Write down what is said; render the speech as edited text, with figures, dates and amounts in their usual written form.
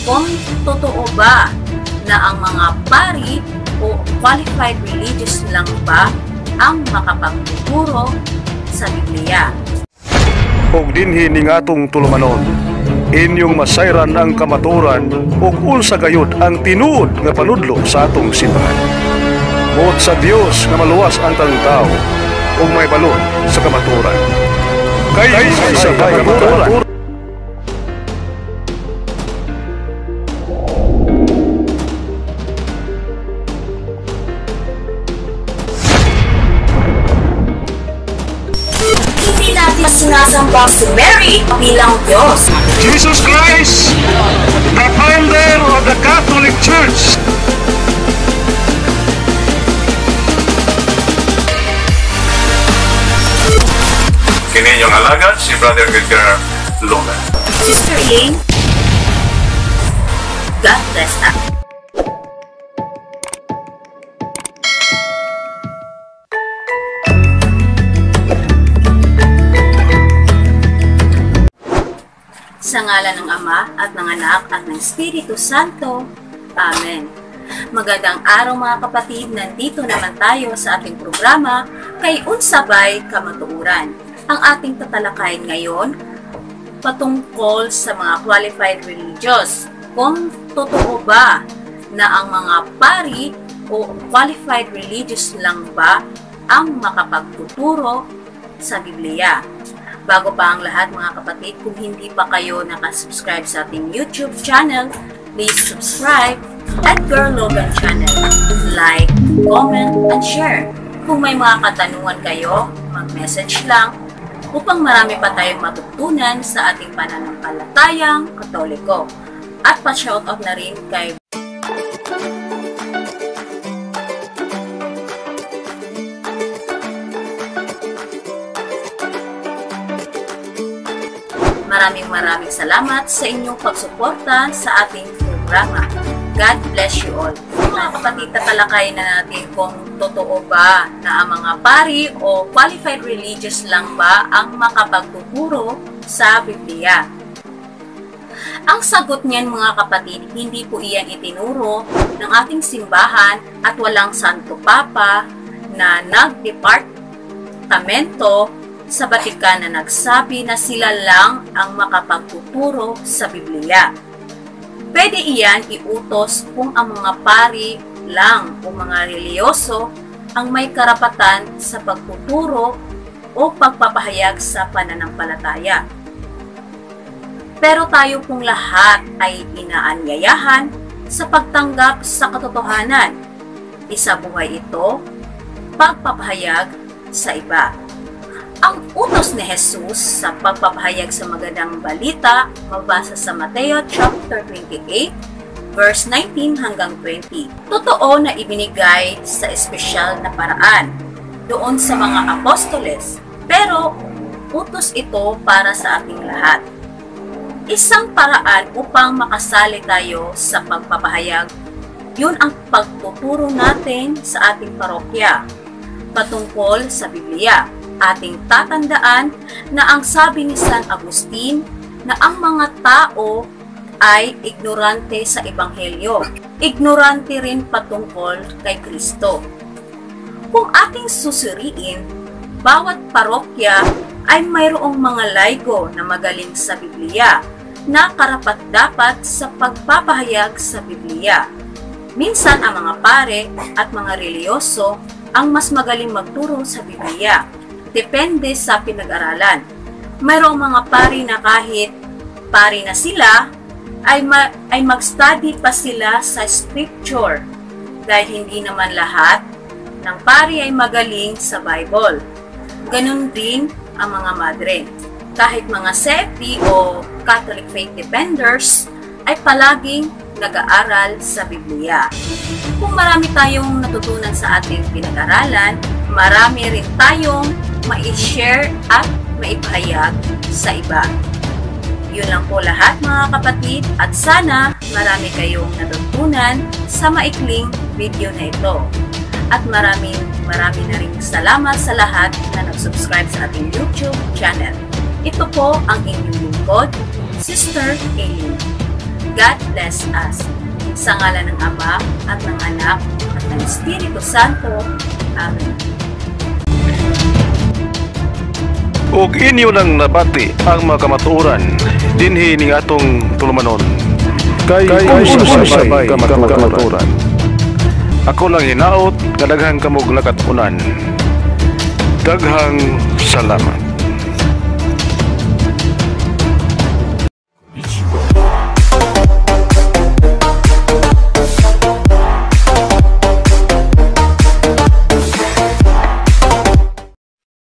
kung totoo ba na ang mga pari o qualified religious lang ba ang makapagtuturo sa Biblia. Ug dinhi ning atong tulumanon, inyong masayran ang kamaturan ug unsa gayud ang tinuod nga panudlo sa atong simbahan. Buot sa Dios nga maluwas ang tanang tao ug may balon sa kamaturan. Kay sa kamaturan. Sinasamba si Mary bilang Diyos. Jesus Christ, the founder of the Catholic Church. Kini yung alagad si Brother Edgar Logan. Sister Elaine, God bless us. Sa ngalan ng Ama at ng Anak at ng Espiritu Santo. Amen. Magandang araw mga kapatid, nandito naman tayo sa ating programa kay Unsabay Kamatuuran. Ang ating tatalakayin ngayon patungkol sa mga qualified religious. Kung totoo ba na ang mga pari o qualified religious lang ba ang makapagtuturo sa Biblia? Bago pa ang lahat mga kapatid, kung hindi pa kayo nakasubscribe sa ating YouTube channel, please subscribe Edgar Logan channel. Like, comment, and share. Kung may mga katanungan kayo, mag-message lang upang marami pa tayong matutunan sa ating pananampalatayang Katoliko. At pa-shoutout na rin kay Maraming salamat sa inyong pagsuporta sa ating programa. God bless you all. Mga kapatid, tatalakayin na natin kung totoo ba na ang mga pari o qualified religious lang ba ang makapagtuturo sa Biblia. Ang sagot niyan mga kapatid, hindi po iyan itinuro ng ating simbahan at walang Santo Papa na nagdepartamento sa Batikan na nagsabi na sila lang ang makapagtuturo sa Biblia. Pwede iyan iutos kung ang mga pari lang o mga reliyoso ang may karapatan sa pagtuturo o pagpapahayag sa pananampalataya. Pero tayo pong lahat ay inaanyayahan sa pagtanggap sa katotohanan. Isabuhay ito, pagpapahayag sa iba. Ang utos ni Jesus sa pagpapahayag sa magandang balita mabasa sa Mateo chapter 28 verse 19 hanggang 20. Totoo na ibinigay sa espesyal na paraan doon sa mga apostoles, pero utos ito para sa ating lahat. Isang paraan upang makasali tayo sa pagpapahayag, yun ang pagtuturo natin sa ating parokya patungkol sa Biblia. Ating tatandaan na ang sabi ni San Agustin na ang mga tao ay ignorante sa Ebanghelyo. Ignorante rin patungkol kay Kristo. Kung ating susuriin, bawat parokya ay mayroong mga laygo na magaling sa Biblia na karapat-dapat sa pagpapahayag sa Biblia. Minsan ang mga pare at mga reliyoso ang mas magaling magturo sa Biblia. Depende sa pinag-aralan. Mayroong mga pari na kahit pari na sila, ay mag-study pa sila sa scripture dahil hindi naman lahat ng pari ay magaling sa Bible. Ganon din ang mga madre. Kahit mga CFD o Catholic Faith Defenders ay palaging nag-aaral sa Biblia. Kung marami tayong natutunan sa ating pinag-aralan, marami rin tayong mai-share at maipahayag sa iba. Yun lang po lahat mga kapatid at sana marami kayong natutunan sa maikling video na ito. At marami na rin salamat sa lahat na nag-subscribe sa ating YouTube channel. Ito po ang inyong lingkod, Sister Elaine. God bless us. Sa ngalan ng Ama at ng Anak at ng Espiritu Santo. Amen. Ug inyo nang nabati ang mga kamatuoran dinhi ning atong tulumanon. Kay sabay kamatuoran. Ako lang hinaot nga daghang kamog nakatunan. Daghang salamat.